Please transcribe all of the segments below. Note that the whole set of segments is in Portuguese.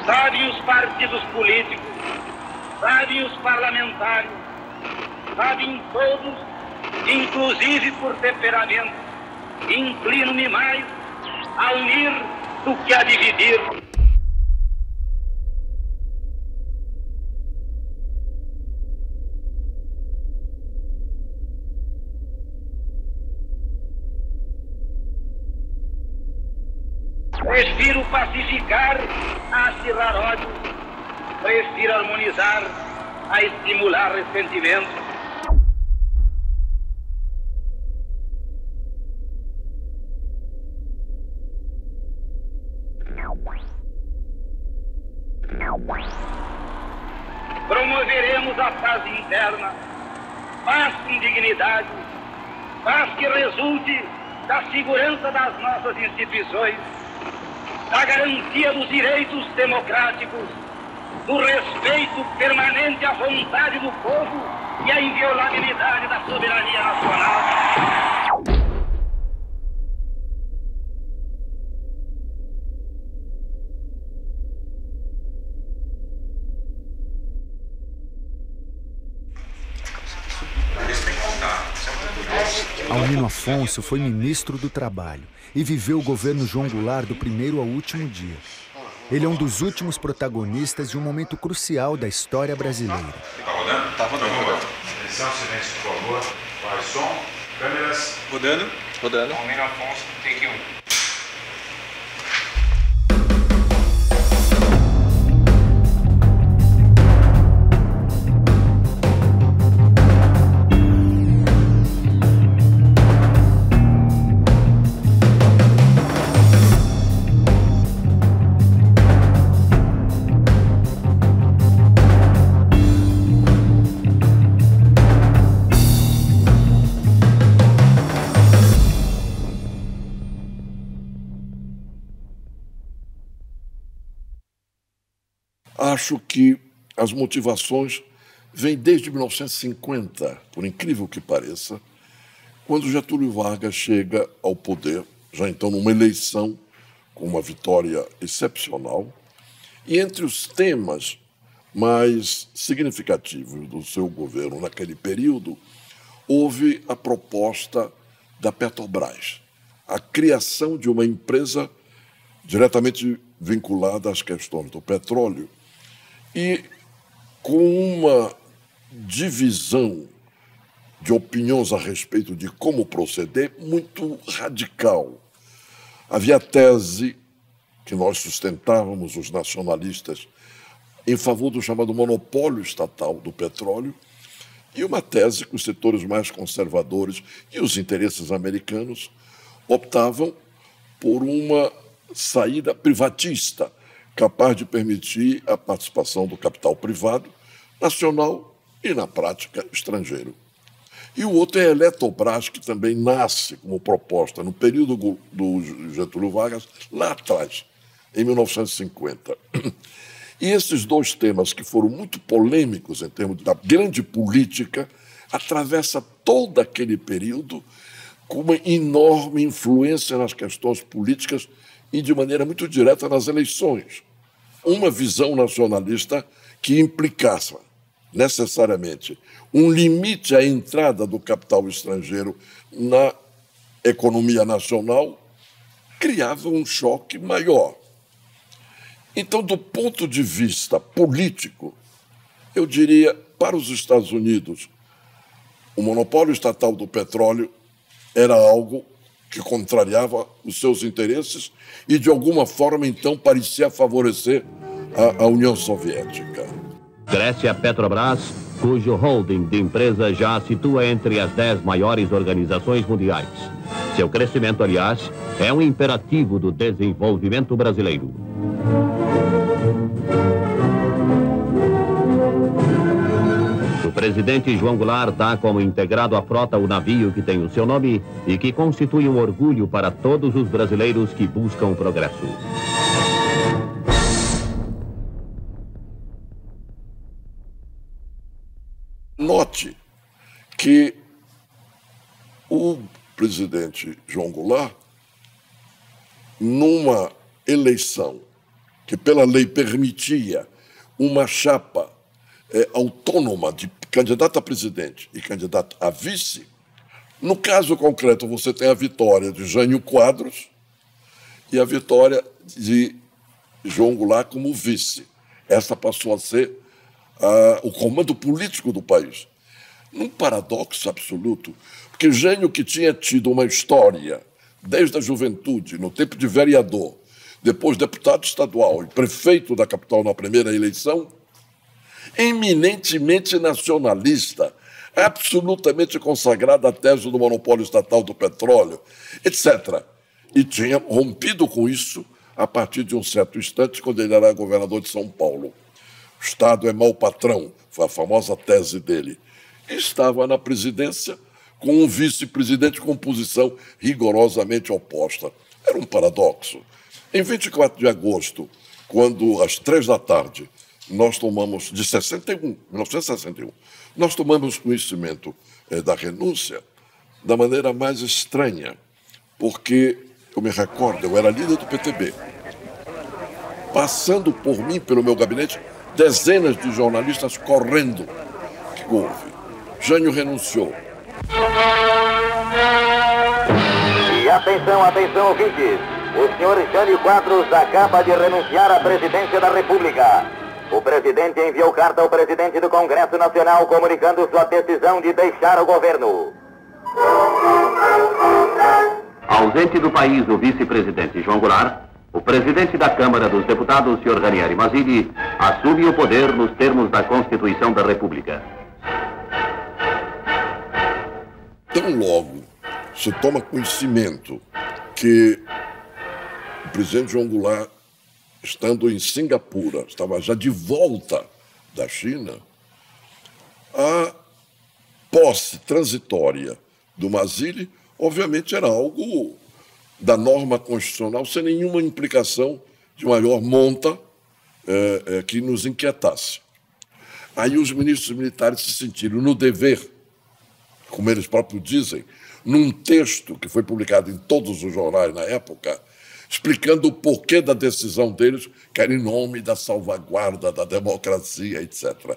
Sabem os partidos políticos, sabem os parlamentares, sabem todos, inclusive por temperamento, inclino-me mais a unir do que a dividir. Prefiro pacificar a acirrar ódio, prefiro harmonizar a estimular ressentimentos. Promoveremos a paz interna, paz com dignidade, paz que resulte da segurança das nossas instituições, da garantia dos direitos democráticos, do respeito permanente à vontade do povo e à inviolabilidade da soberania nacional. Albino Afonso foi ministro do Trabalho e viveu o governo João Goulart do primeiro ao último dia. Ele é um dos últimos protagonistas de um momento crucial da história brasileira. Tá rodando? Tá rodando. Atenção, silêncio, por favor. Vai, som, câmeras. Rodando. Rodando. Albino Afonso, take 1. Acho que as motivações vêm desde 1950, por incrível que pareça, quando Getúlio Vargas chega ao poder, já então numa eleição com uma vitória excepcional, e entre os temas mais significativos do seu governo naquele período, houve a proposta da Petrobras, a criação de uma empresa diretamente vinculada às questões do petróleo, e com uma divisão de opiniões a respeito de como proceder muito radical. Havia a tese que nós sustentávamos, os nacionalistas, em favor do chamado monopólio estatal do petróleo, e uma tese que os setores mais conservadores e os interesses americanos optavam por uma saída privatista, capaz de permitir a participação do capital privado, nacional e, na prática, estrangeiro. E o outro é a Eletrobras, que também nasce como proposta no período do Getúlio Vargas, lá atrás, em 1950. E esses dois temas, que foram muito polêmicos em termos da grande política, atravessam todo aquele período com uma enorme influência nas questões políticas e de maneira muito direta nas eleições. Uma visão nacionalista que implicasse necessariamente um limite à entrada do capital estrangeiro na economia nacional criava um choque maior. Então, do ponto de vista político, eu diria, para os Estados Unidos, o monopólio estatal do petróleo era algo que contrariava os seus interesses e, de alguma forma, então, parecia favorecer a União Soviética. Cresce a Petrobras, cujo holding de empresas já a situa entre as 10 maiores organizações mundiais. Seu crescimento, aliás, é um imperativo do desenvolvimento brasileiro. O presidente João Goulart dá como integrado à frota o navio que tem o seu nome e que constitui um orgulho para todos os brasileiros que buscam o progresso. Note que O presidente João Goulart, numa eleição que pela lei permitia uma chapa autônoma de candidato a presidente e candidato a vice, no caso concreto você tem a vitória de Jânio Quadros e a vitória de João Goulart como vice. Essa passou a ser o comando político do país. Num paradoxo absoluto, porque Jânio, que tinha tido uma história desde a juventude, no tempo de vereador, depois deputado estadual e prefeito da capital na primeira eleição, eminentemente nacionalista, absolutamente consagrado à tese do monopólio estatal do petróleo, etc. E tinha rompido com isso a partir de um certo instante, quando ele era governador de São Paulo. O Estado é mau patrão, foi a famosa tese dele. E estava na presidência com um vice-presidente com posição rigorosamente oposta. Era um paradoxo. Em 24 de agosto, quando às 3 da tarde, nós tomamos, de 1961, nós tomamos conhecimento da renúncia da maneira mais estranha, porque, eu me recordo, eu era líder do PTB. Passando por mim, pelo meu gabinete, dezenas de jornalistas correndo. O que houve? Jânio renunciou. E atenção, atenção, ouvintes. O senhor Jânio Quadros acaba de renunciar à presidência da República. O presidente enviou carta ao presidente do Congresso Nacional comunicando sua decisão de deixar o governo. Ausente do país o vice-presidente João Goulart, o presidente da Câmara dos Deputados, Sr. Ranieri Mazzilli, assume o poder nos termos da Constituição da República. Tão logo se toma conhecimento que o presidente João Goulart, estando em Singapura, estava já de volta da China, a posse transitória do Mazzilli, obviamente, era algo da norma constitucional, sem nenhuma implicação de maior monta que nos inquietasse. Aí os ministros militares se sentiram no dever, como eles próprios dizem, num texto que foi publicado em todos os jornais na época, explicando o porquê da decisão deles, que era em nome da salvaguarda da democracia, etc.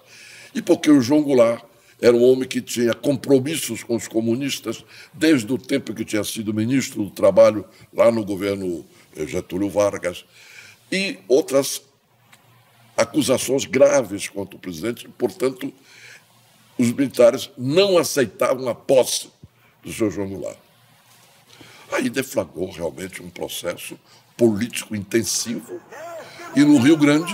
E porque o João Goulart era um homem que tinha compromissos com os comunistas desde o tempo que tinha sido ministro do Trabalho lá no governo Getúlio Vargas, e outras acusações graves contra o presidente. Portanto, os militares não aceitavam a posse do Sr. João Goulart. Aí deflagrou realmente um processo político intensivo. E no Rio Grande,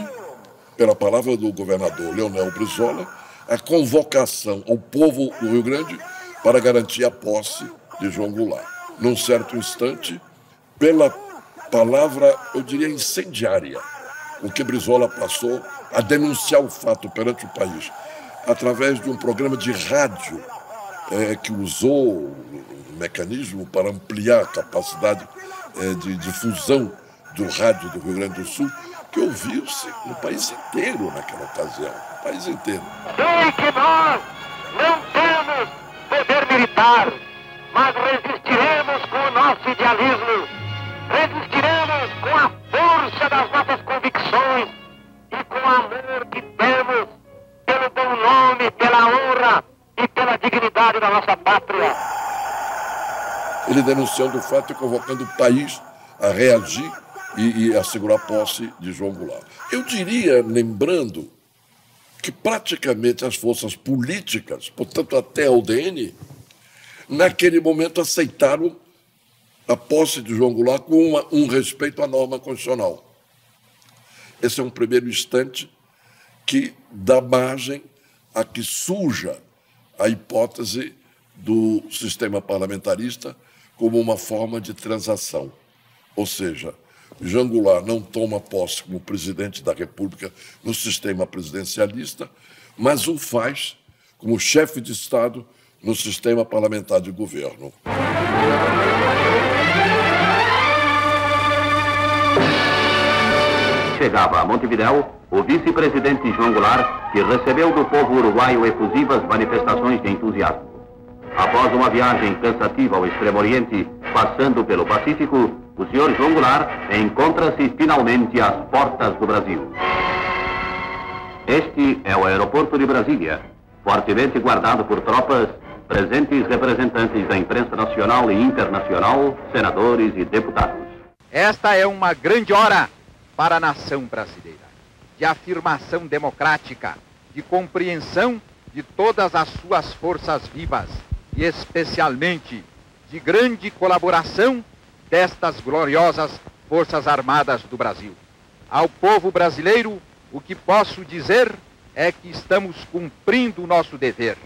pela palavra do governador Leonel Brizola, a convocação ao povo do Rio Grande para garantir a posse de João Goulart. Num certo instante, pela palavra, eu diria, incendiária, o que Brizola passou a denunciar o fato perante o país, através de um programa de rádio que usou um mecanismo para ampliar a capacidade de difusão do rádio do Rio Grande do Sul, que ouviu-se no país inteiro naquela ocasião, o país inteiro. Sei que nós não temos poder militar, mas resistiremos com o nosso idealismo, resistiremos com a força das nossas convicções e com o amor que temos pelo bom nome, pela honra e pela dignidade da nossa pátria. Ele denunciando o fato e convocando o país a reagir e assegurar a posse de João Goulart. Eu diria, lembrando, que praticamente as forças políticas, portanto até a UDN, naquele momento aceitaram a posse de João Goulart com um respeito à norma constitucional. Esse é um primeiro instante que dá margem a que surja a hipótese do sistema parlamentarista como uma forma de transação. Ou seja, João Goulart não toma posse como presidente da República no sistema presidencialista, mas o faz como chefe de Estado no sistema parlamentar de governo. Chegava a Montevidéu o vice-presidente João Goulart, que recebeu do povo uruguaio efusivas manifestações de entusiasmo. Após uma viagem cansativa ao Extremo Oriente, passando pelo Pacífico, o Sr. João Goulart encontra-se finalmente às portas do Brasil. Este é o aeroporto de Brasília, fortemente guardado por tropas, presentes representantes da imprensa nacional e internacional, senadores e deputados. Esta é uma grande hora para a nação brasileira, de afirmação democrática, de compreensão de todas as suas forças vivas e especialmente de grande colaboração destas gloriosas Forças Armadas do Brasil. Ao povo brasileiro, o que posso dizer é que estamos cumprindo o nosso dever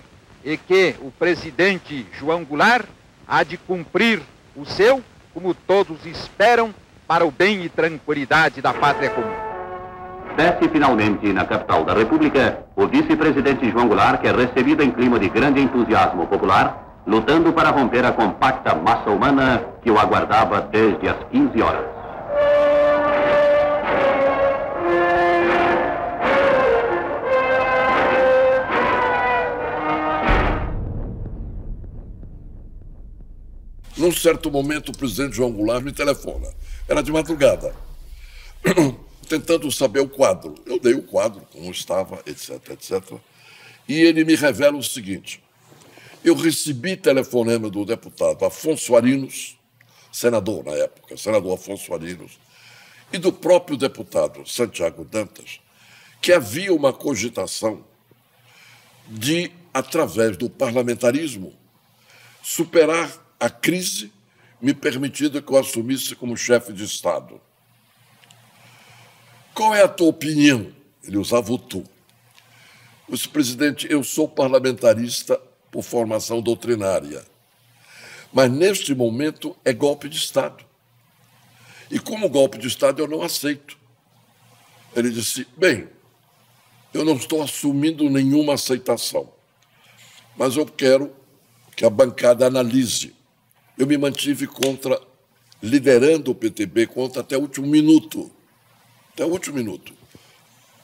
e que o presidente João Goulart há de cumprir o seu, como todos esperam, para o bem e tranquilidade da pátria comum. Desce finalmente na capital da República o vice-presidente João Goulart, que é recebido em clima de grande entusiasmo popular, lutando para romper a compacta massa humana que o aguardava desde as 15 horas. Num certo momento, o presidente João Goulart me telefona. Era de madrugada, tentando saber o quadro. Eu dei o quadro, como estava, etc, etc. E ele me revela o seguinte: eu recebi telefonema do deputado Afonso Arinos, senador na época, senador Afonso Arinos, e do próprio deputado Santiago Dantas, que havia uma cogitação de, através do parlamentarismo, superar a crise me permitindo que eu assumisse como chefe de Estado. Qual é a tua opinião? Ele usava o tu. Eu disse: presidente, eu sou parlamentarista por formação doutrinária, mas neste momento é golpe de Estado. E como golpe de Estado eu não aceito. Ele disse: bem, eu não estou assumindo nenhuma aceitação, mas eu quero que a bancada analise. Eu me mantive contra, liderando o PTB contra até o último minuto. Até o último minuto.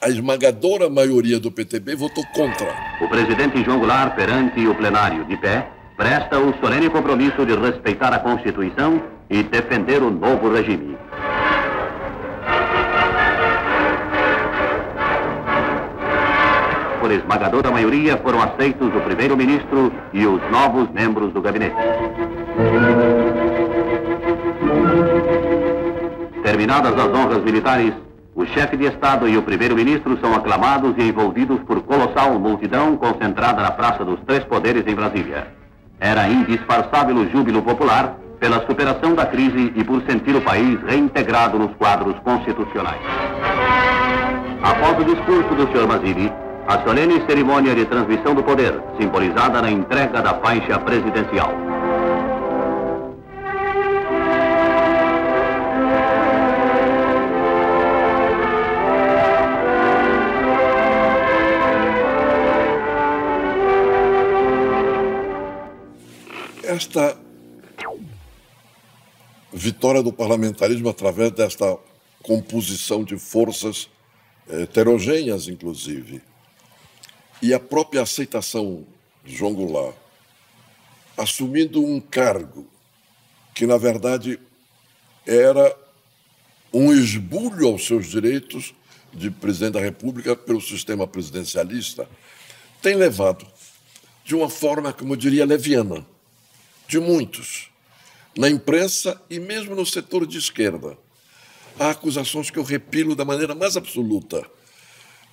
A esmagadora maioria do PTB votou contra. O presidente João Goulart, perante o plenário de pé, presta o solene compromisso de respeitar a Constituição e defender o novo regime. Por esmagadora maioria foram aceitos o primeiro-ministro e os novos membros do gabinete. Terminadas as honras militares, o chefe de Estado e o primeiro-ministro são aclamados e envolvidos por colossal multidão concentrada na Praça dos Três Poderes em Brasília. Era indisfarçável o júbilo popular pela superação da crise e por sentir o país reintegrado nos quadros constitucionais. Após o discurso do Sr. Mazzilli, a solene cerimônia de transmissão do poder, simbolizada na entrega da faixa presidencial. Esta vitória do parlamentarismo através desta composição de forças heterogêneas, inclusive, e a própria aceitação de João Goulart, assumindo um cargo que, na verdade, era um esbulho aos seus direitos de presidente da República pelo sistema presidencialista, tem levado, de uma forma, como eu diria, leviana, de muitos, na imprensa e mesmo no setor de esquerda, há acusações que eu repilo da maneira mais absoluta,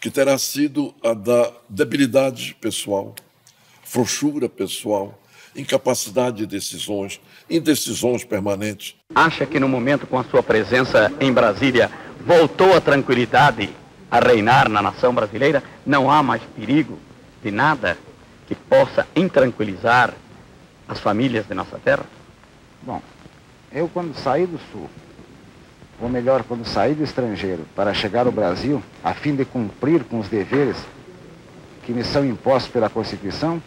que terá sido a da debilidade pessoal, frouxura pessoal, incapacidade de decisões, indecisões permanentes. Acha que no momento, com a sua presença em Brasília, voltou a tranquilidade a reinar na nação brasileira? Não há mais perigo de nada que possa intranquilizar as famílias de nossa terra? Bom, eu quando saí do Sul, ou melhor, quando saí do estrangeiro para chegar ao Brasil, a fim de cumprir com os deveres que me são impostos pela Constituição,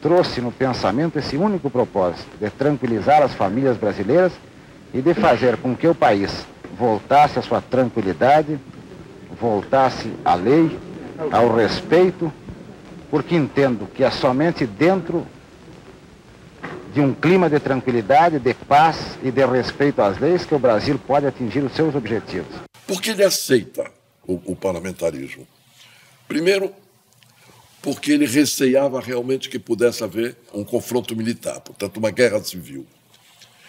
trouxe no pensamento esse único propósito, de tranquilizar as famílias brasileiras e de fazer com que o país voltasse à sua tranquilidade, voltasse à lei, ao respeito, porque entendo que é somente dentro de um clima de tranquilidade, de paz e de respeito às leis que o Brasil pode atingir os seus objetivos. Por que ele aceita o parlamentarismo? Primeiro, porque ele receava realmente que pudesse haver um confronto militar, portanto, uma guerra civil.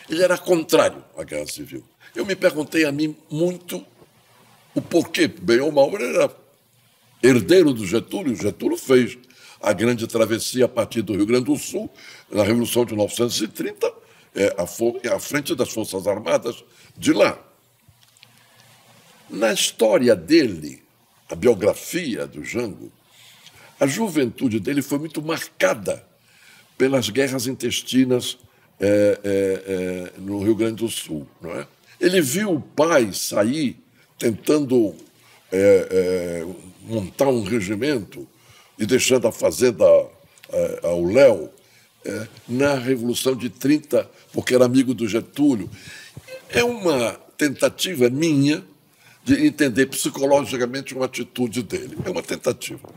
Ele era contrário à guerra civil. Eu me perguntei a mim muito o porquê. Bem ou mal, ele era herdeiro do Getúlio. Getúlio fez a grande travessia a partir do Rio Grande do Sul, na Revolução de 1930, à frente das Forças Armadas de lá. Na história dele, a biografia do Jango, a juventude dele foi muito marcada pelas guerras intestinas no Rio Grande do Sul, não é? Ele viu o pai sair tentando montar um regimento e deixando a fazenda ao léu na Revolução de 30, porque era amigo do Getúlio. É uma tentativa minha de entender psicologicamente uma atitude dele. É uma tentativa.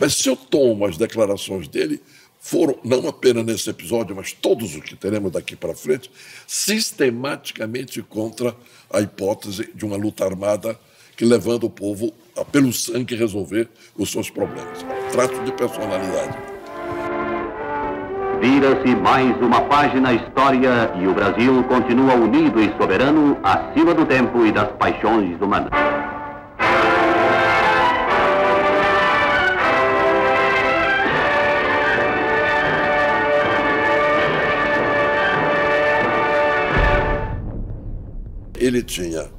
Mas se eu tomo as declarações dele, foram, não apenas nesse episódio, mas todos os que teremos daqui para frente, sistematicamente contra a hipótese de uma luta armada que levando o povo a, pelo sangue, resolver os seus problemas. Trato de personalidade. Vira-se mais uma página na história e o Brasil continua unido e soberano acima do tempo e das paixões humanas. Ele tinha,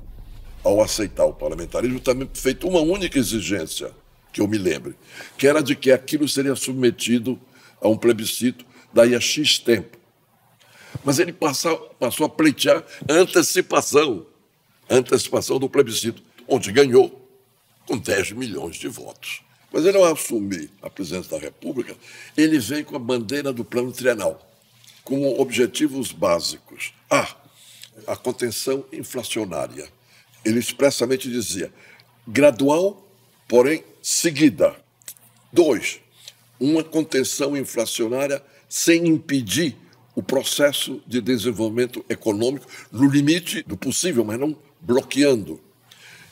ao aceitar o parlamentarismo, também feito uma única exigência, que eu me lembre, que era de que aquilo seria submetido a um plebiscito daí a X tempo. Mas ele passou a pleitear a antecipação do plebiscito, onde ganhou com 10 milhões de votos. Mas ele, ao assumir a presidência da República, ele vem com a bandeira do Plano Trienal, com objetivos básicos. A contenção inflacionária. Ele expressamente dizia, gradual, porém seguida. 2, uma contenção inflacionária sem impedir o processo de desenvolvimento econômico no limite do possível, mas não bloqueando.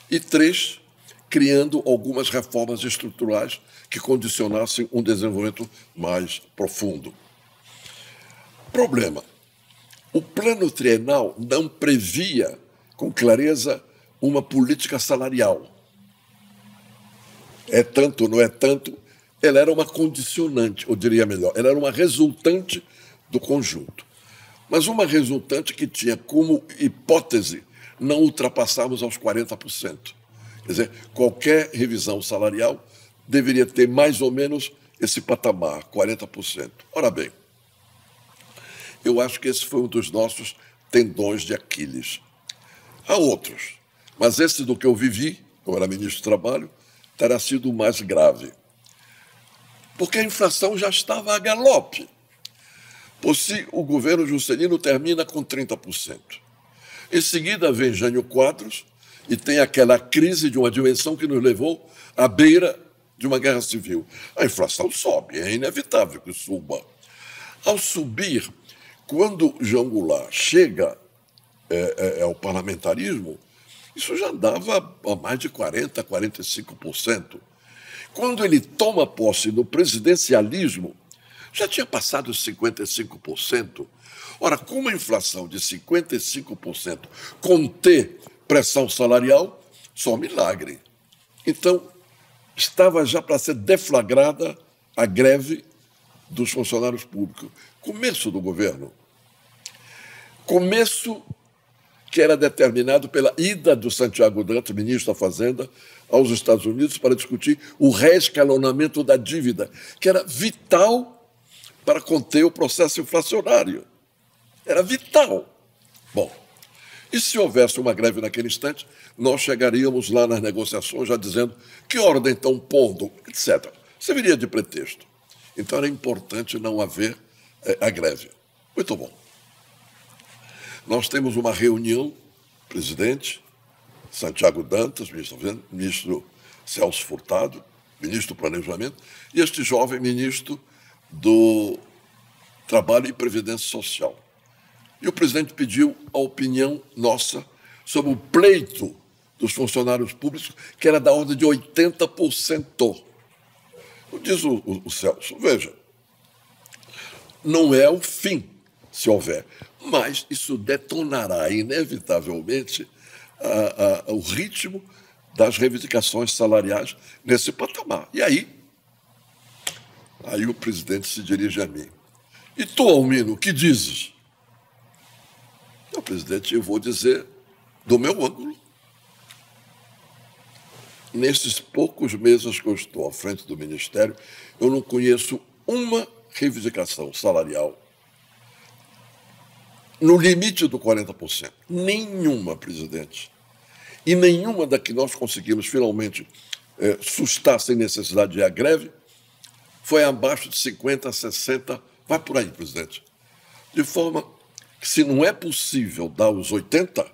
E 3, criando algumas reformas estruturais que condicionassem um desenvolvimento mais profundo. Problema. O plano trienal não previa com clareza uma política salarial. É tanto, não é tanto, ela era uma condicionante, eu diria melhor, ela era uma resultante do conjunto. Mas uma resultante que tinha como hipótese não ultrapassarmos aos 40%. Quer dizer, qualquer revisão salarial deveria ter mais ou menos esse patamar, 40%. Ora bem, eu acho que esse foi um dos nossos tendões de Aquiles. Há outros, mas esse do que eu vivi, eu era ministro do Trabalho, terá sido o mais grave. Porque a inflação já estava a galope. Por si, o governo Juscelino termina com 30%. Em seguida vem Jânio Quadros e tem aquela crise de uma dimensão que nos levou à beira de uma guerra civil. A inflação sobe, é inevitável que suba. Ao subir, quando João Goulart chega ao parlamentarismo, isso já andava a mais de 40%, 45%. Quando ele toma posse no presidencialismo, já tinha passado os 55%. Ora, com uma inflação de 55%, conter pressão salarial, só milagre. Então, estava já para ser deflagrada a greve dos funcionários públicos. Começo do governo. Começo que era determinado pela ida do Santiago Dantas, ministro da Fazenda, aos Estados Unidos para discutir o reescalonamento da dívida, que era vital para conter o processo inflacionário. Era vital. Bom, e se houvesse uma greve naquele instante, nós chegaríamos lá nas negociações já dizendo que ordem estão pondo, etc. Serviria de pretexto. Então era importante não haver a greve. Muito bom. Nós temos uma reunião, presidente, Santiago Dantas, ministro Celso Furtado, ministro do Planejamento, e este jovem ministro do Trabalho e Previdência Social. E o presidente pediu a opinião nossa sobre o pleito dos funcionários públicos, que era da ordem de 80%. Diz o Celso, veja, não é o fim, se houver, mas isso detonará inevitavelmente o ritmo das reivindicações salariais nesse patamar. E aí o presidente se dirige a mim. E tu, Almino, o que dizes? Não, presidente, eu vou dizer do meu ângulo. Nesses poucos meses que eu estou à frente do Ministério, eu não conheço uma reivindicação salarial no limite do 40%. Nenhuma, presidente. E nenhuma da que nós conseguimos finalmente sustar sem necessidade de ir à greve foi abaixo de 50%, 60%, vai por aí, presidente. De forma que, se não é possível dar os 80%,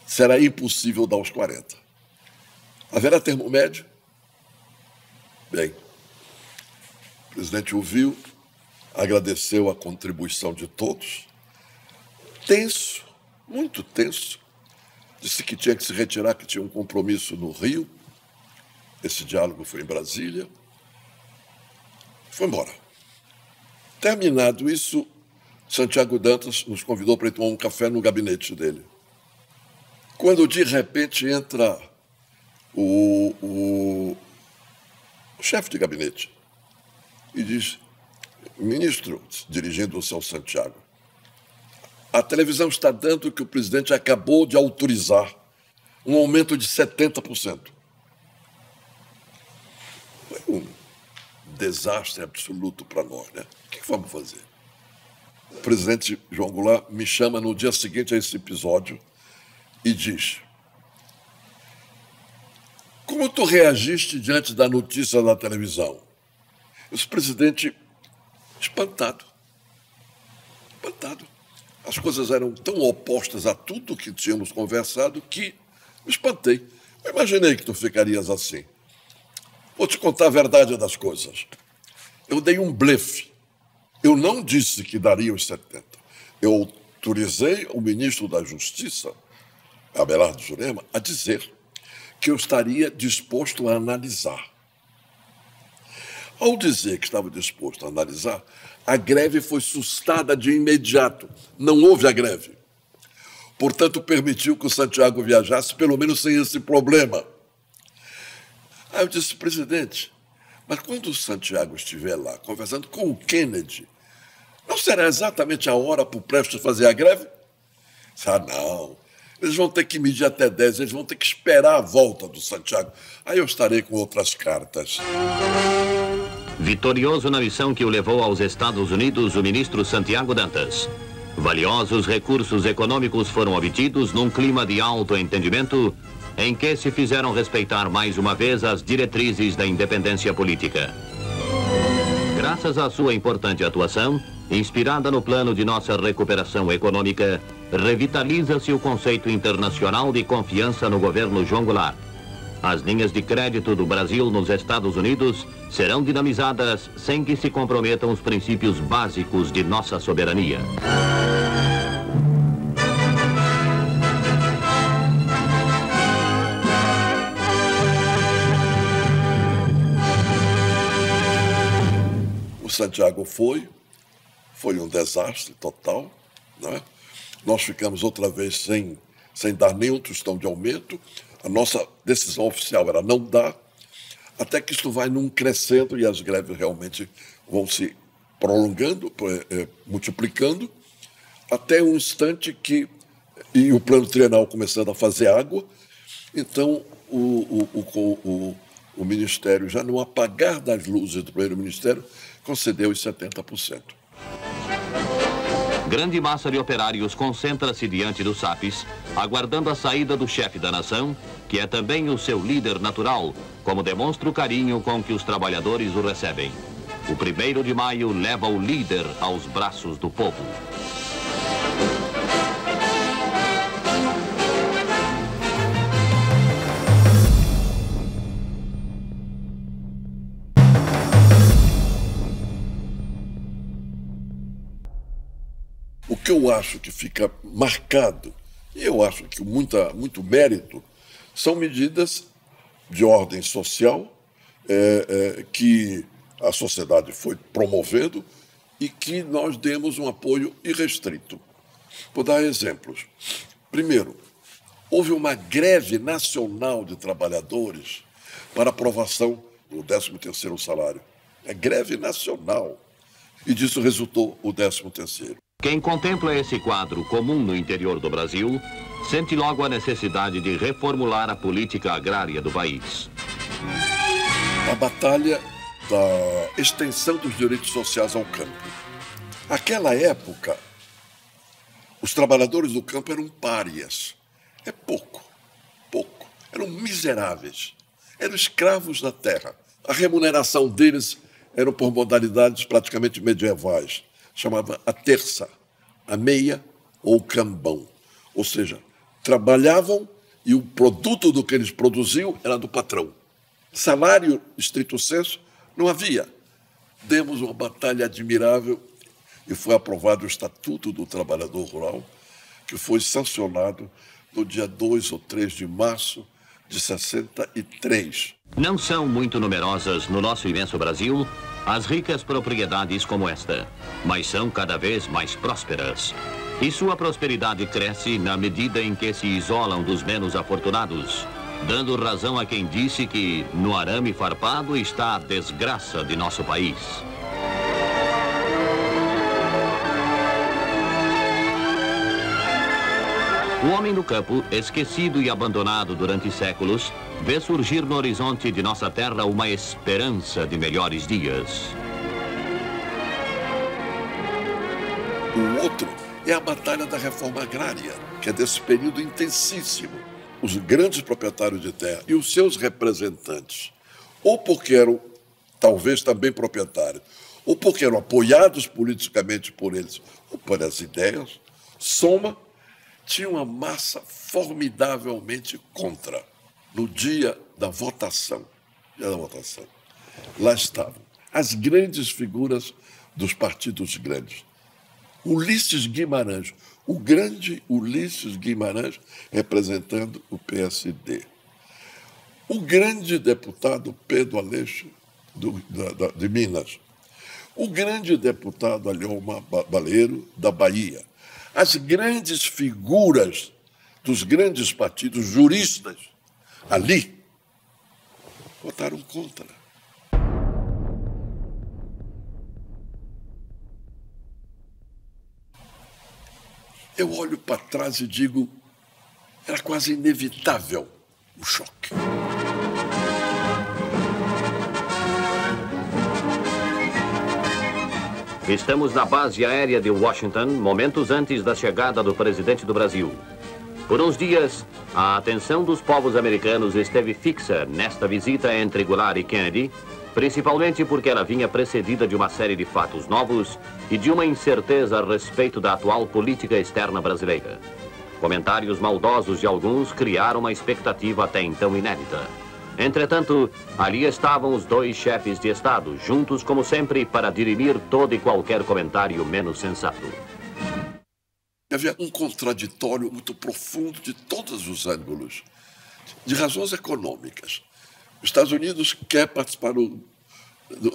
será impossível dar os 40%. Haverá termo médio? Bem, o presidente ouviu, agradeceu a contribuição de todos, tenso, muito tenso, disse que tinha que se retirar, que tinha um compromisso no Rio, esse diálogo foi em Brasília, foi embora. Terminado isso, Santiago Dantas nos convidou para ir tomar um café no gabinete dele. Quando, de repente, entra o chefe de gabinete e diz, ministro, dirigindo-se ao Santiago, a televisão está dando que o presidente acabou de autorizar um aumento de 70%. Foi um desastre absoluto para nós, né? O que vamos fazer? O presidente João Goulart me chama no dia seguinte a esse episódio e diz, como tu reagiste diante da notícia da televisão? Eu disse, presidente, espantado. As coisas eram tão opostas a tudo que tínhamos conversado que me espantei. Eu imaginei que tu ficarias assim. Vou te contar a verdade das coisas. Eu dei um blefe. Eu não disse que daria os 70%. Eu autorizei o ministro da Justiça, Abelardo Jurema, a dizer que eu estaria disposto a analisar. Ao dizer que estava disposto a analisar, a greve foi sustada de imediato. Não houve a greve. Portanto, permitiu que o Santiago viajasse, pelo menos sem esse problema. Aí eu disse, presidente, mas quando o Santiago estiver lá conversando com o Kennedy, não será exatamente a hora para o Prestes fazer a greve? Não. Eles vão ter que medir até 10, eles vão ter que esperar a volta do Santiago. Aí eu estarei com outras cartas. Vitorioso na missão que o levou aos Estados Unidos, o ministro Santiago Dantas. Valiosos recursos econômicos foram obtidos num clima de alto entendimento em que se fizeram respeitar mais uma vez as diretrizes da independência política. Graças à sua importante atuação, inspirada no plano de nossa recuperação econômica, revitaliza-se o conceito internacional de confiança no governo João Goulart. As linhas de crédito do Brasil nos Estados Unidos serão dinamizadas sem que se comprometam os princípios básicos de nossa soberania. O Santiago foi um desastre total, né? Nós ficamos outra vez sem dar nenhum tostão de aumento. A nossa decisão oficial era não dar, até que isto vai num crescendo e as greves realmente vão se prolongando, multiplicando, até um instante e o plano trienal começando a fazer água, então o Ministério, já no apagar das luzes do primeiro Ministério, concedeu os 70%. Grande massa de operários concentra-se diante dos SAPs, aguardando a saída do chefe da nação, que é também o seu líder natural, como demonstra o carinho com que os trabalhadores o recebem. O 1º de maio leva o líder aos braços do povo. O que eu acho que fica marcado, e eu acho que muito mérito, são medidas de ordem social que a sociedade foi promovendo e que nós demos um apoio irrestrito. Vou dar exemplos. Primeiro, houve uma greve nacional de trabalhadores para aprovação do 13º salário. É greve nacional. E disso resultou o 13º. Quem contempla esse quadro comum no interior do Brasil, sente logo a necessidade de reformular a política agrária do país. A batalha da extensão dos direitos sociais ao campo. Naquela época, os trabalhadores do campo eram párias. É pouco. Eram miseráveis. Eram escravos da terra. A remuneração deles era por modalidades praticamente medievais. Chamava a terça, a meia ou o cambão. Ou seja, trabalhavam e o produto do que eles produziam era do patrão. Salário, estrito senso, não havia. Demos uma batalha admirável e foi aprovado o Estatuto do Trabalhador Rural, que foi sancionado no dia 2 ou 3 de março de 63. Não são muito numerosas no nosso imenso Brasil as ricas propriedades como esta, mas são cada vez mais prósperas. E sua prosperidade cresce na medida em que se isolam dos menos afortunados, dando razão a quem disse que no arame farpado está a desgraça de nosso país. O homem do campo, esquecido e abandonado durante séculos, vê surgir no horizonte de nossa terra uma esperança de melhores dias. O outro é a batalha da reforma agrária, que é desse período intensíssimo. Os grandes proprietários de terra e os seus representantes, ou porque eram, talvez, também proprietários, ou porque eram apoiados politicamente por eles, ou por as ideias, tinha uma massa formidavelmente contra. No dia da votação, lá estavam as grandes figuras dos partidos grandes. Ulisses Guimarães, o grande Ulisses Guimarães, representando o PSD. O grande deputado Pedro Aleixo, de Minas. O grande deputado Alhoma Baleiro, da Bahia. As grandes figuras dos grandes partidos, juristas, ali, votaram contra. Eu olho para trás e digo, era quase inevitável o choque. Estamos na base aérea de Washington, momentos antes da chegada do presidente do Brasil. Por uns dias, a atenção dos povos americanos esteve fixa nesta visita entre Goulart e Kennedy, principalmente porque ela vinha precedida de uma série de fatos novos e de uma incerteza a respeito da atual política externa brasileira. Comentários maldosos de alguns criaram uma expectativa até então inédita. Entretanto, ali estavam os dois chefes de Estado, juntos como sempre, para dirimir todo e qualquer comentário menos sensato. Havia um contraditório muito profundo de todos os ângulos, de razões econômicas. Os Estados Unidos quer participar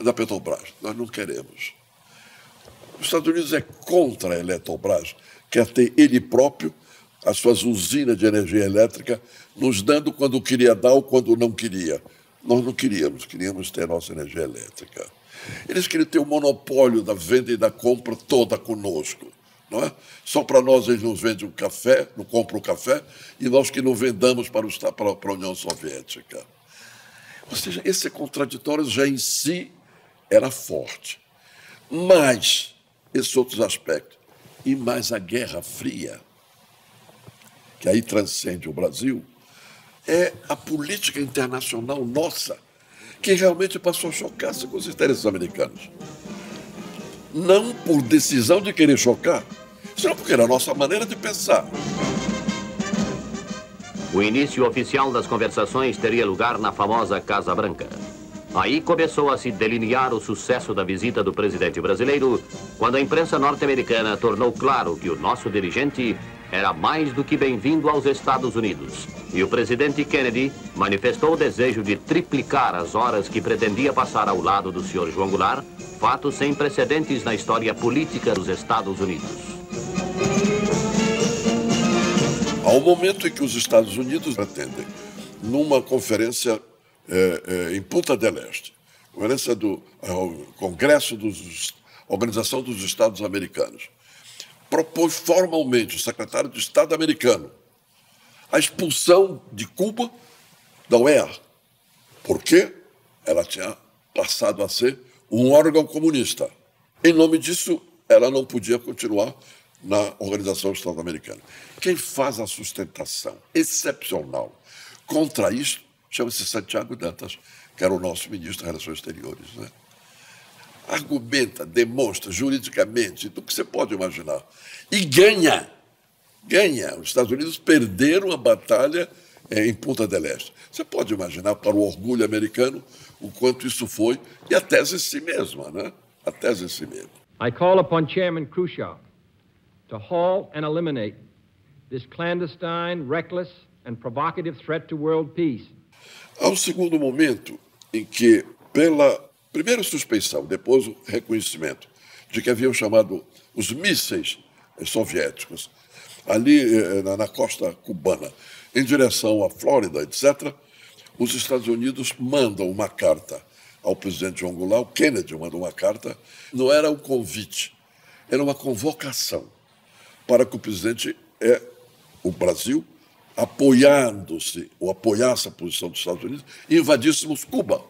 da Petrobras, nós não queremos. Os Estados Unidos é contra a Eletrobras, quer ter ele próprio as suas usinas de energia elétrica, nos dando quando queria dar ou quando não queria. Nós não queríamos, queríamos ter a nossa energia elétrica. Eles queriam ter o monopólio da venda e da compra toda conosco. Não é? Só para nós eles nos vendem o café, não compram o café, e nós que não vendamos para a União Soviética. Ou seja, esse contraditório já em si era forte. Mas esses outros aspectos, e mais a Guerra Fria, que aí transcende o Brasil, é a política internacional nossa, que realmente passou a chocar-se com os interesses americanos. Não por decisão de querer chocar, senão porque era a nossa maneira de pensar. O início oficial das conversações teria lugar na famosa Casa Branca. Aí começou a se delinear o sucesso da visita do presidente brasileiro, quando a imprensa norte-americana tornou claro que o nosso dirigente era mais do que bem-vindo aos Estados Unidos. E o presidente Kennedy manifestou o desejo de triplicar as horas que pretendia passar ao lado do Sr. João Goulart, fato sem precedentes na história política dos Estados Unidos. Ao momento em que os Estados Unidos pretendem, numa conferência em Punta del Este, conferência do Congresso da Organização dos Estados Americanos, propôs formalmente o secretário de Estado americano a expulsão de Cuba da OEA, porque ela tinha passado a ser um órgão comunista. Em nome disso, ela não podia continuar na Organização dos Estados Americanos. Quem faz a sustentação excepcional contra isso chama-se Santiago Dantas, que era o nosso ministro das Relações Exteriores, né? Argumenta, demonstra juridicamente tudo que você pode imaginar. E ganha. Ganha. Os Estados Unidos perderam a batalha em Punta del Este. Você pode imaginar, para o orgulho americano, o quanto isso foi, e a tese em si mesma, né? A tese em si mesma. I call upon Chairman Khrushchev to halt and eliminate this clandestine, reckless and provocative threat to world peace. Há um segundo momento em que, pela primeira suspeição, depois o reconhecimento de que haviam chamado os mísseis soviéticos ali na costa cubana, em direção à Flórida, etc., os Estados Unidos mandam uma carta ao presidente João Goulart, o Kennedy mandou uma carta, não era um convite, era uma convocação para que o presidente, o Brasil, apoiando-se, ou apoiasse a posição dos Estados Unidos, invadíssemos Cuba.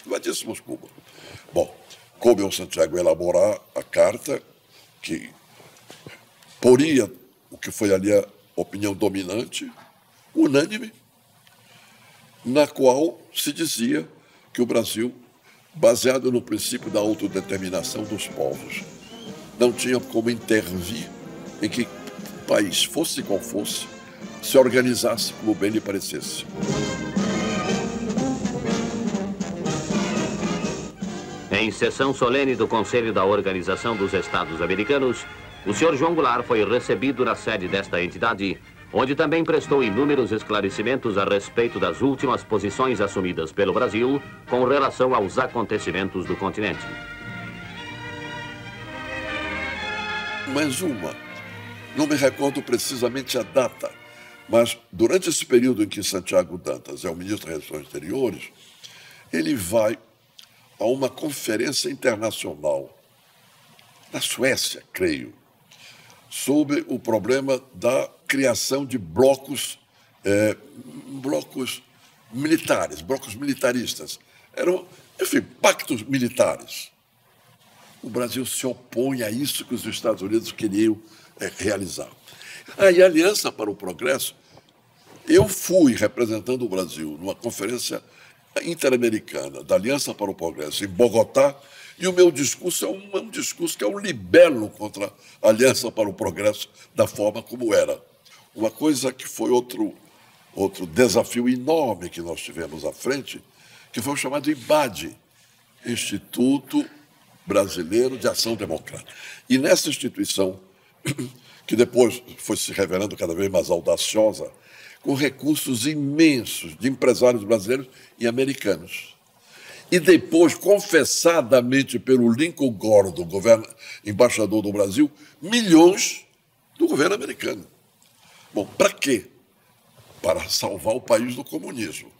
Invadíssemos Cuba. Bom, coube ao Santiago elaborar a carta que poria o que foi ali a opinião dominante, unânime, na qual se dizia que o Brasil, baseado no princípio da autodeterminação dos povos, não tinha como intervir em que o país, fosse qual fosse, se organizasse como bem lhe parecesse. Em sessão solene do Conselho da Organização dos Estados Americanos, o Sr. João Goulart foi recebido na sede desta entidade, onde também prestou inúmeros esclarecimentos a respeito das últimas posições assumidas pelo Brasil com relação aos acontecimentos do continente. Mais uma, não me recordo precisamente a data, mas durante esse período em que Santiago Dantas é o ministro das Relações Exteriores, ele vai a uma conferência internacional na Suécia, creio, sobre o problema da criação de blocos militares, blocos militaristas. Eram, enfim, pactos militares. O Brasil se opõe a isso que os Estados Unidos queriam realizar. E a Aliança para o Progresso, eu fui representando o Brasil numa conferência interamericana da Aliança para o Progresso em Bogotá, e o meu discurso é um discurso que é um libelo contra a Aliança para o Progresso da forma como era. Uma coisa que foi outro desafio enorme que nós tivemos à frente, que foi o chamado IBAD, Instituto Brasileiro de Ação Democrática. E nessa instituição, que depois foi se revelando cada vez mais audaciosa, com recursos imensos de empresários brasileiros e americanos. E depois, confessadamente pelo Lincoln Gore, do governo, embaixador do Brasil, milhões do governo americano. Bom, para quê? Para salvar o país do comunismo.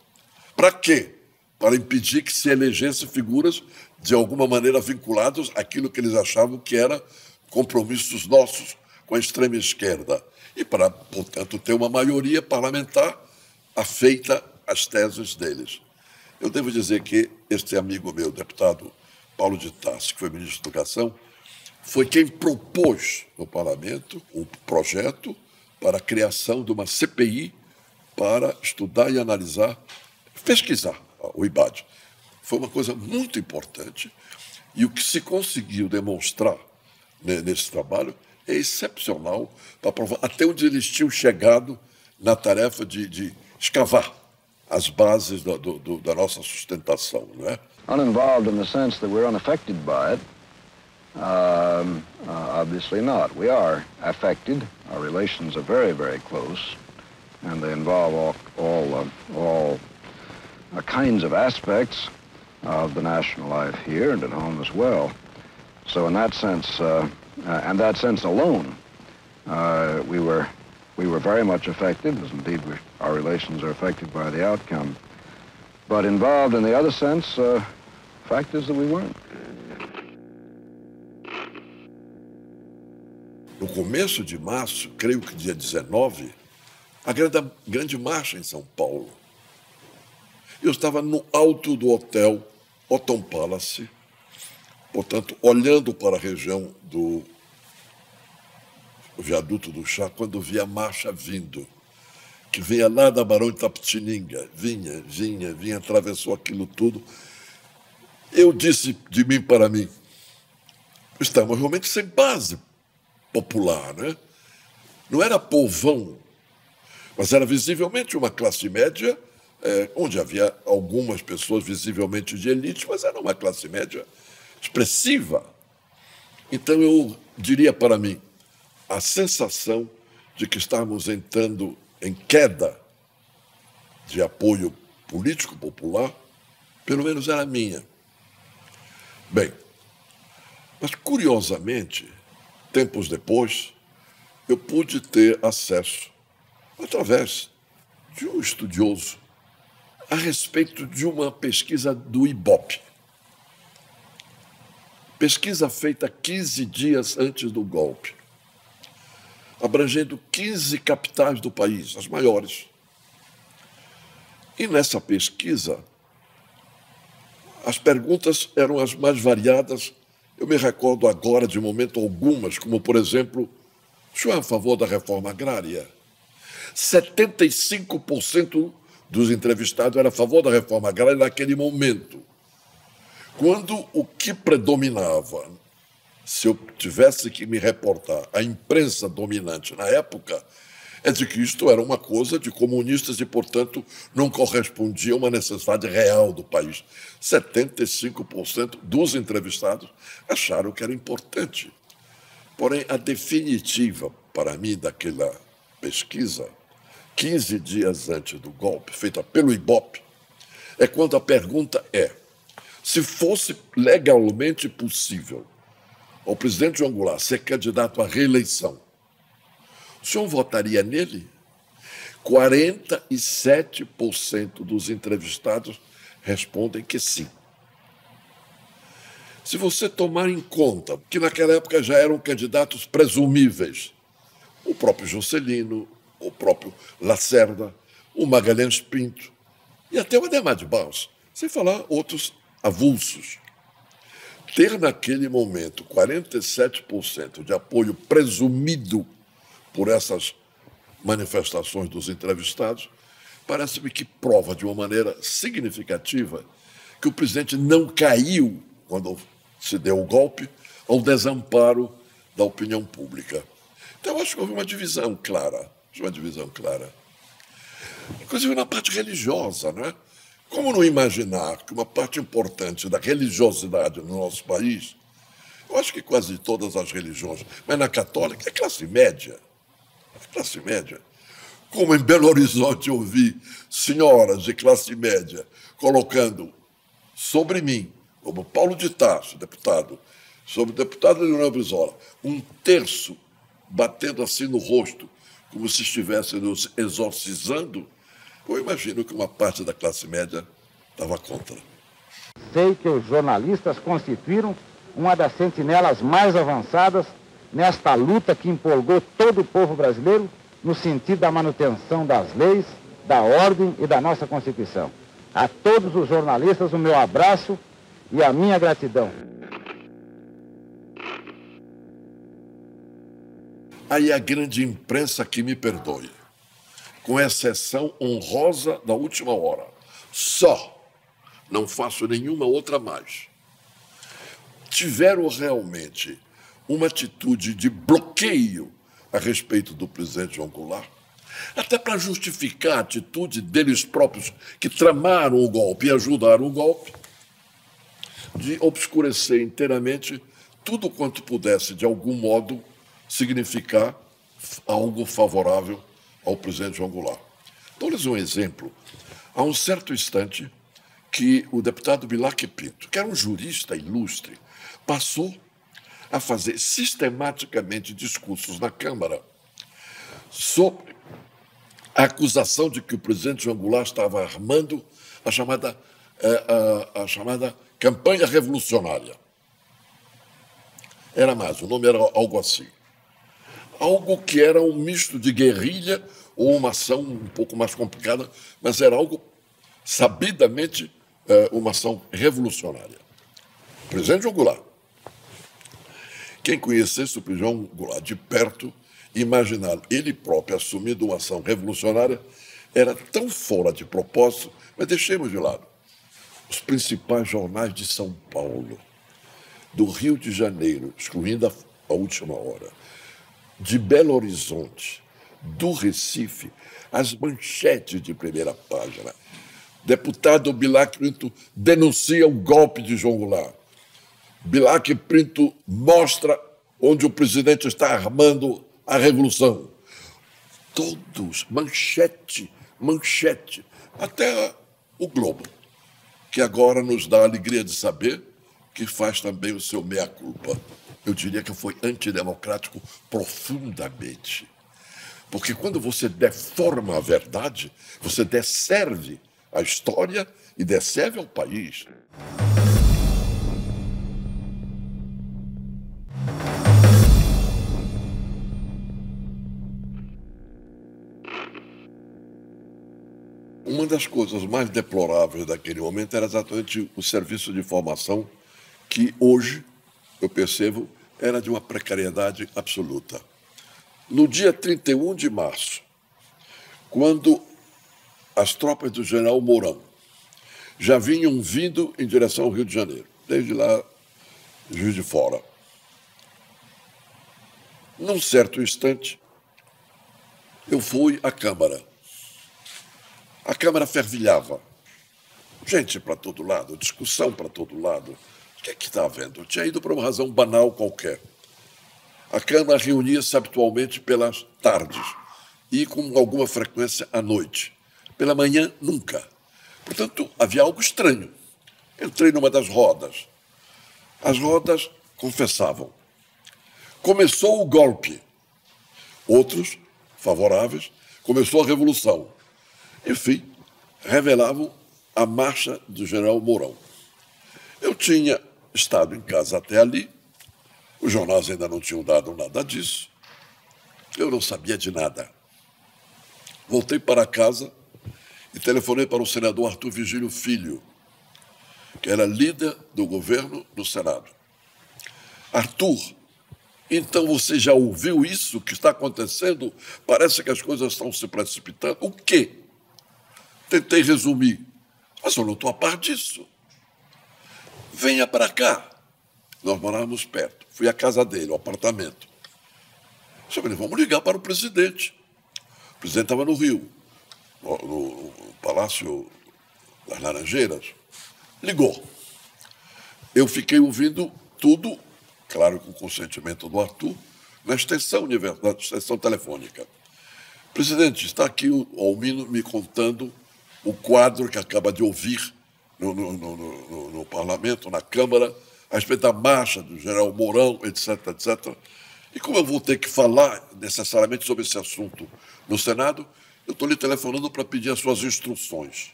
Para quê? Para impedir que se elegessem figuras de alguma maneira vinculadas àquilo que eles achavam que era compromissos nossos com a extrema esquerda. E para, portanto, ter uma maioria parlamentar afeita às teses deles. Eu devo dizer que este amigo meu, deputado Paulo de Tarso, que foi ministro da Educação, foi quem propôs no parlamento um projeto para a criação de uma CPI para estudar e analisar, pesquisar o IBAD. Foi uma coisa muito importante e o que se conseguiu demonstrar nesse trabalho é excepcional para provar até onde eles tinham chegado na tarefa de escavar as bases da nossa sustentação, não é? Uninvolved in the sense that we're unaffected by it. Obviously not. We are affected. Our relations are very, very close, and they involve all kinds of aspects of the national life here and at home as well. So in that sense, and that sense alone, we were very much affected, as indeed our relations are affected by the outcome. But involved in the other sense, fact is that we weren't. No começo de março, creio que dia 19, a grande marcha em São Paulo. Eu estava no alto do hotel Otton Palace, portanto, olhando para a região do viaduto do Chá, quando vi a marcha vindo, que vinha lá da Barão de Itapetininga, vinha, atravessou aquilo tudo. Eu disse de mim para mim, estamos realmente sem base popular, né? Não era povão, mas era visivelmente uma classe média, onde havia algumas pessoas visivelmente de elite, mas era uma classe média expressiva. Então eu diria para mim, a sensação de que estávamos entrando em queda de apoio político popular, pelo menos era minha. Bem, mas curiosamente, tempos depois, eu pude ter acesso, através de um estudioso, a respeito de uma pesquisa do IBOP. Pesquisa feita 15 dias antes do golpe, abrangendo 15 capitais do país, as maiores. E nessa pesquisa, as perguntas eram as mais variadas. Eu me recordo agora, de momento, algumas, como, por exemplo, o senhor é a favor da reforma agrária? 75% dos entrevistados eram a favor da reforma agrária naquele momento. Quando o que predominava, se eu tivesse que me reportar à imprensa dominante na época, é de que isto era uma coisa de comunistas e, portanto, não correspondia a uma necessidade real do país. 75% dos entrevistados acharam que era importante. Porém, a definitiva, para mim, daquela pesquisa, 15 dias antes do golpe, feita pelo IBOP, é quando a pergunta é: se fosse legalmente possível ao presidente João Goulart ser candidato à reeleição, o senhor votaria nele? 47% dos entrevistados respondem que sim. Se você tomar em conta que naquela época já eram candidatos presumíveis, o próprio Juscelino, o próprio Lacerda, o Magalhães Pinto e até o Adhemar de Barros, sem falar outros avulsos, ter naquele momento 47% de apoio presumido por essas manifestações dos entrevistados, parece-me que prova de uma maneira significativa que o presidente não caiu, quando se deu o golpe, ao desamparo da opinião pública. Então, eu acho que houve uma divisão clara, inclusive na parte religiosa, não é? Como não imaginar que uma parte importante da religiosidade no nosso país, eu acho que quase todas as religiões, mas na católica é classe média. Como em Belo Horizonte eu vi senhoras de classe média colocando sobre mim, como Paulo de Tarso, deputado, sobre o deputado Leonel Brizola, um terço batendo assim no rosto, como se estivesse nos exorcizando. Eu imagino que uma parte da classe média estava contra. Sei que os jornalistas constituíram uma das sentinelas mais avançadas nesta luta que empolgou todo o povo brasileiro no sentido da manutenção das leis, da ordem e da nossa Constituição. A todos os jornalistas, o meu abraço e a minha gratidão. Aí a grande imprensa que me perdoe, com exceção honrosa da última hora, só, não faço nenhuma outra mais, tiveram realmente uma atitude de bloqueio a respeito do presidente João Goulart, até para justificar a atitude deles próprios que tramaram o golpe e ajudaram o golpe, de obscurecer inteiramente tudo quanto pudesse, de algum modo, significar algo favorável ao presidente João Goulart. Dou-lhes um exemplo. Há um certo instante que o deputado Bilac Pinto, que era um jurista ilustre, passou a fazer sistematicamente discursos na Câmara sobre a acusação de que o presidente João Goulart estava armando a chamada campanha revolucionária. Era mais, o nome era algo assim. Algo que era um misto de guerrilha ou uma ação um pouco mais complicada, mas era algo sabidamente uma ação revolucionária. O presidente João Goulart. Quem conhecesse o presidente João Goulart de perto, imaginar ele próprio assumindo uma ação revolucionária era tão fora de propósito, mas deixemos de lado. Os principais jornais de São Paulo, do Rio de Janeiro, excluindo a última hora, de Belo Horizonte, do Recife, as manchetes de primeira página. Deputado Bilac Pinto denuncia o golpe de João Goulart. Bilac Pinto mostra onde o presidente está armando a revolução. Todos, manchete, até o Globo, que agora nos dá a alegria de saber que faz também o seu meia-culpa. Eu diria que foi antidemocrático profundamente. Porque quando você deforma a verdade, você desserve a história e desserve ao país. Uma das coisas mais deploráveis daquele momento era exatamente o serviço de informação que hoje, eu percebo, era de uma precariedade absoluta. No dia 31 de março, quando as tropas do general Mourão já vinham vindo em direção ao Rio de Janeiro, desde lá, Juiz de Fora, num certo instante, eu fui à Câmara. A Câmara fervilhava. Gente para todo lado, discussão para todo lado. O que é que está havendo? Eu tinha ido por uma razão banal qualquer. A Câmara reunia-se habitualmente pelas tardes e com alguma frequência à noite. Pela manhã, nunca. Portanto, havia algo estranho. Entrei numa das rodas. As rodas confessavam. Começou o golpe. Outros, favoráveis, começou a revolução. Enfim, revelavam a marcha do general Mourão. Eu tinha estado em casa até ali, os jornais ainda não tinham dado nada disso, eu não sabia de nada. Voltei para casa e telefonei para o senador Arthur Virgílio Filho, que era líder do governo no Senado. Arthur, então você já ouviu isso que está acontecendo? Parece que as coisas estão se precipitando. O quê? Tentei resumir, mas eu não estou a par disso. Venha para cá. Nós morávamos perto. Fui à casa dele, ao apartamento. Eu falei, vamos ligar para o presidente. O presidente estava no Rio, no Palácio das Laranjeiras. Ligou. Eu fiquei ouvindo tudo, claro, com o consentimento do Arthur, na extensão telefônica. Presidente, está aqui o Almino me contando o quadro que acaba de ouvir no parlamento, na Câmara, a respeito da marcha do general Mourão, etc., etc. E como eu vou ter que falar necessariamente sobre esse assunto no Senado, eu estou lhe telefonando para pedir as suas instruções.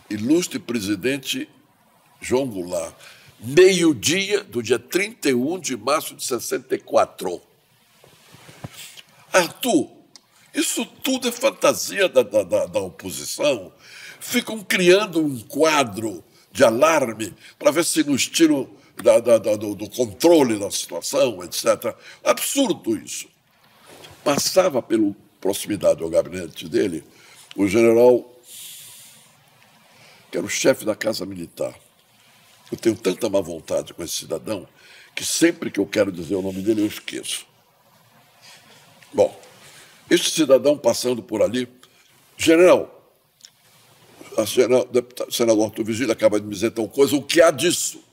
Ilustre presidente João Goulart, meio-dia do dia 31 de março de 64. Arthur, isso tudo é fantasia da oposição. Ficam criando um quadro de alarme para ver se nos tiram do controle da situação, etc. Absurdo isso. Passava pela proximidade ao gabinete dele o general, que era o chefe da Casa Militar. Eu tenho tanta má vontade com esse cidadão que sempre que eu quero dizer o nome dele eu esqueço. Bom, Este cidadão passando por ali, general, o senador Arthur Vigílio acaba de me dizer tal coisa, o que há disso?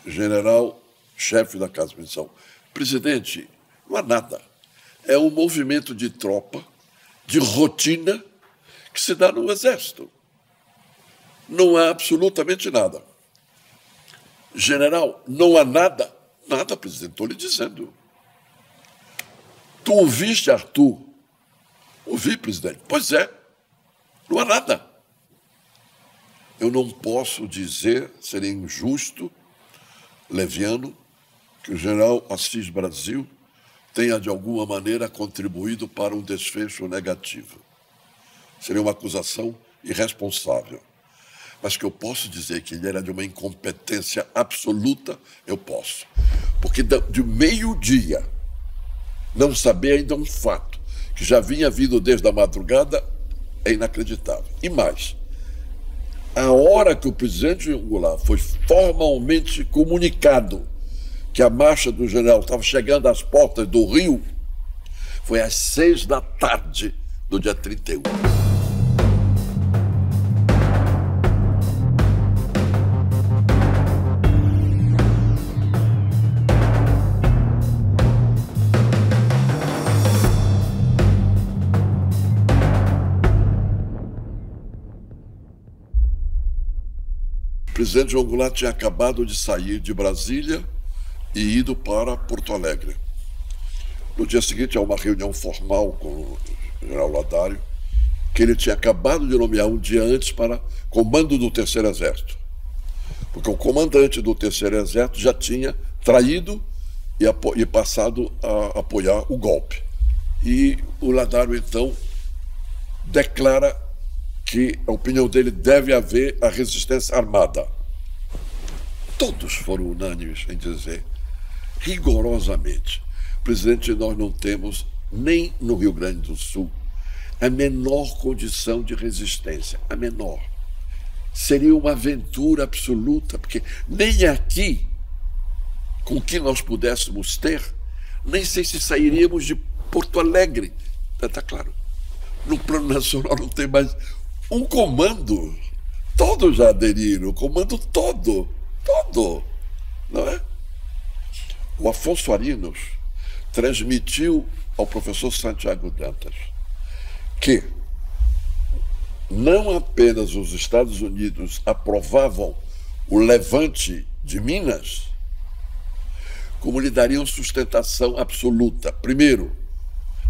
General, chefe da Casa de Missão, presidente, não há nada. É um movimento de tropa, de rotina, que se dá no Exército. Não há absolutamente nada. General, não há nada. Nada, presidente, estou lhe dizendo. Tu ouviste, Arthur? Ouvi, presidente. Pois é, não há nada. Eu não posso dizer, seria injusto, leviano, que o general Assis Brasil tenha, de alguma maneira, contribuído para um desfecho negativo. Seria uma acusação irresponsável. Mas que eu posso dizer que ele era de uma incompetência absoluta, eu posso. Porque de meio-dia, não saber ainda um fato que já vinha vindo desde a madrugada é inacreditável. E mais, a hora que o presidente Goulart foi formalmente comunicado que a marcha do general estava chegando às portas do Rio, foi às 6 da tarde do dia 31. O presidente João Goulart tinha acabado de sair de Brasília e ido para Porto Alegre. No dia seguinte, há uma reunião formal com o general Ladário, que ele tinha acabado de nomear um dia antes para comando do Terceiro Exército. Porque o comandante do Terceiro Exército já tinha traído e passado a apoiar o golpe. E o Ladário, então, declara que a opinião dele deve haver a resistência armada. Todos foram unânimes em dizer, rigorosamente, presidente, nós não temos, nem no Rio Grande do Sul, a menor condição de resistência, a menor. Seria uma aventura absoluta, porque nem aqui, com o que nós pudéssemos ter, nem sei se sairíamos de Porto Alegre. Está claro, no plano nacional não tem mais um comando. Todos já aderiram, o comando todo, não é? O Afonso Arinos transmitiu ao professor Santiago Dantas que não apenas os Estados Unidos aprovavam o levante de Minas, como lhe dariam sustentação absoluta. Primeiro,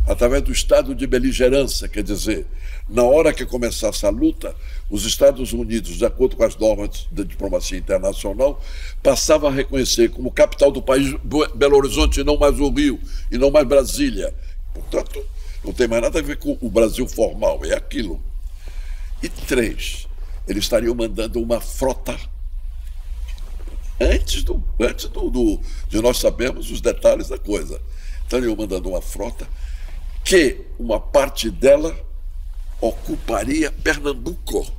através do estado de beligerância, quer dizer, na hora que começasse a luta, os Estados Unidos, de acordo com as normas da diplomacia internacional, passavam a reconhecer como capital do país Belo Horizonte, e não mais o Rio, e não mais Brasília. Portanto, não tem mais nada a ver com o Brasil formal, é aquilo. E 3, eles estariam mandando uma frota, antes de nós sabermos os detalhes da coisa, estariam mandando uma frota que uma parte dela ocuparia Pernambuco.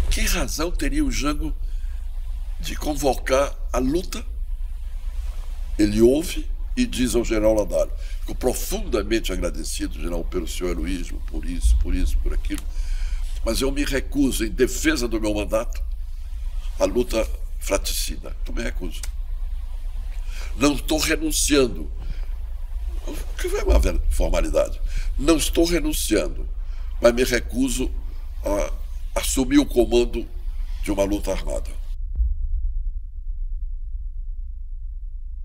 Que razão teria o Jango de convocar a luta? Ele ouve e diz ao general Ladário, fico profundamente agradecido, general, pelo seu heroísmo, por isso, por aquilo, mas eu me recuso, em defesa do meu mandato, a luta fratricida. Eu me recuso. Não estou renunciando. O que vai uma formalidade? Não estou renunciando, mas me recuso a assumir o comando de uma luta armada.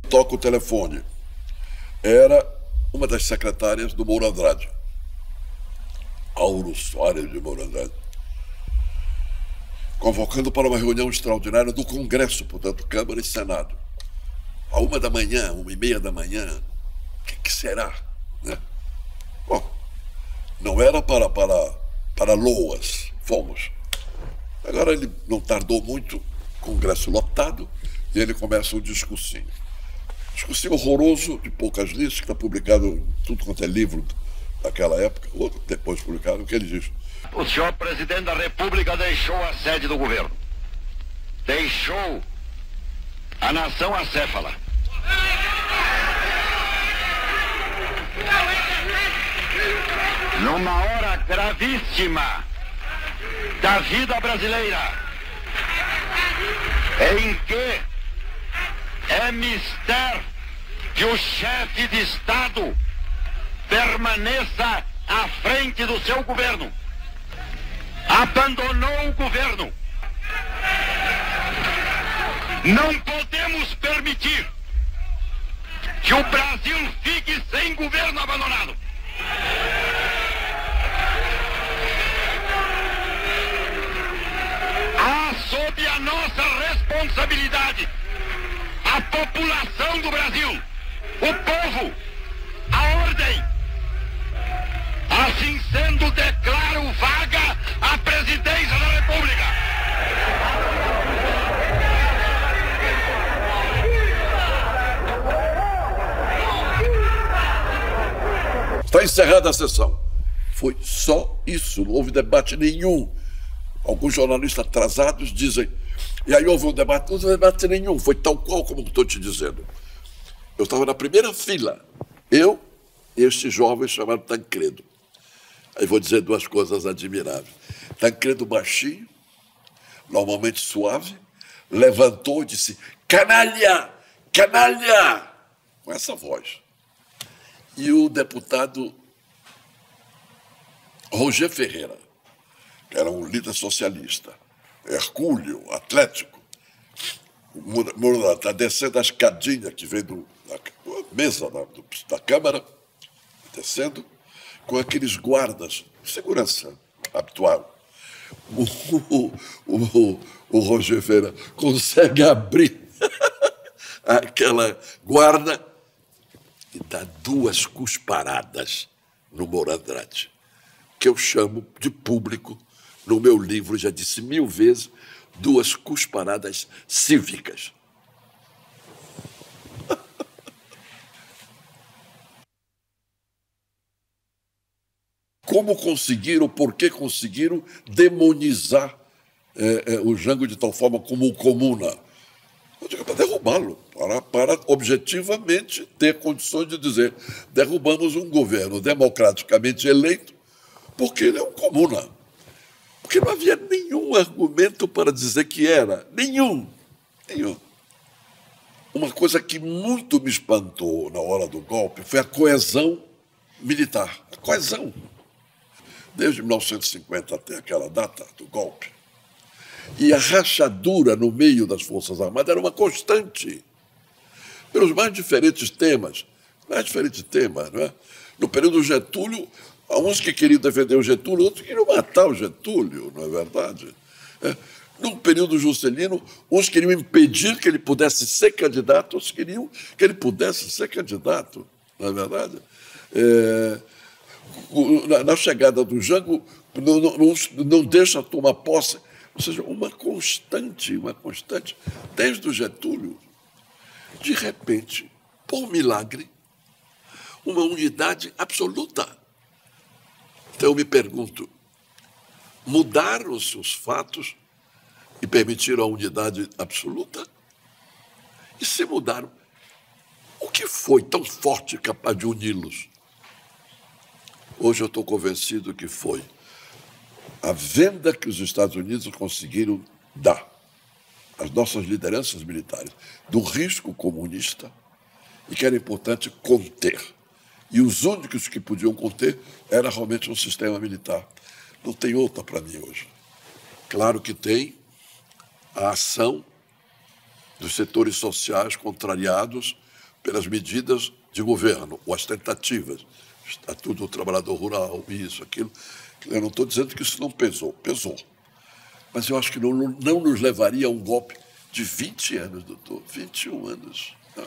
Toca o telefone. Era uma das secretárias do Moura Andrade, Auro Soares de Moura Andrade, convocando para uma reunião extraordinária do Congresso, portanto, Câmara e Senado. À 1h, 1h30, o que será? Né? Bom, não era para loas, fomos. Agora ele não tardou muito, Congresso lotado, e ele começa um discursinho. Discursinho horroroso, de poucas linhas, que está publicado em tudo quanto é livro daquela época, ou depois publicado, o que ele diz. O senhor presidente da República deixou a sede do governo. Deixou a nação acéfala. numa hora gravíssima da vida brasileira, em que é mister que o chefe de Estado permaneça à frente do seu governo. Abandonou o governo. Não podemos permitir que o Brasil fique sem governo abandonado. Há sob a nossa responsabilidade a população do Brasil, o povo, a ordem. Assim sendo, declaro vaga a presidência da República. Está encerrada a sessão. Foi só isso, não houve debate nenhum. Alguns jornalistas atrasados dizem, e aí houve um debate, não houve debate nenhum, foi tal qual como estou te dizendo. Eu estava na primeira fila, eu e este jovem chamado Tancredo. Aí vou dizer duas coisas admiráveis. Tancredo baixinho, normalmente suave, levantou e disse, canalha, canalha, com essa voz. E o deputado Roger Ferreira, que era um líder socialista, hercúleo, atlético, está descendo a escadinha que vem da mesa da Câmara, descendo, com aqueles guardas de segurança habitual. O Roger Ferreira consegue abrir aquela guarda e dá duas cusparadas no Moura Andrade, que eu chamo de público, no meu livro, já disse 1000 vezes, duas cusparadas cívicas. Como conseguiram, por que conseguiram demonizar o Jango de tal forma como o comuna? Eu digo, para derrubá-lo, para objetivamente ter condições de dizer derrubamos um governo democraticamente eleito porque ele é um comuna. Porque não havia nenhum argumento para dizer que era. Nenhum. Uma coisa que muito me espantou na hora do golpe foi a coesão militar. A coesão. Desde 1950 até aquela data do golpe. E a rachadura no meio das Forças Armadas era uma constante. Pelos mais diferentes temas. Não é? No período Getúlio, há uns que queriam defender o Getúlio, outros que queriam matar o Getúlio, não é verdade? No período Juscelino, uns queriam impedir que ele pudesse ser candidato, outros queriam que ele pudesse ser candidato, não é verdade? Na chegada do Jango, não deixa tomar posse, ou seja, uma constante, desde o Getúlio, de repente, por milagre, uma unidade absoluta. Então eu me pergunto, mudaram-se os fatos e permitiram a unidade absoluta? E se mudaram, o que foi tão forte capaz de uni-los? Hoje eu estou convencido que foi a venda que os Estados Unidos conseguiram dar às nossas lideranças militares do risco comunista e que era importante conter. E os únicos que podiam conter era realmente um sistema militar. Não tem outra para mim hoje. Claro que tem a ação dos setores sociais contrariados pelas medidas de governo, ou as tentativas. Estatuto do Trabalhador Rural, isso, aquilo. Eu não estou dizendo que isso não pesou, pesou. Mas eu acho que não nos levaria a um golpe de 20 anos, doutor, 21 anos. Né?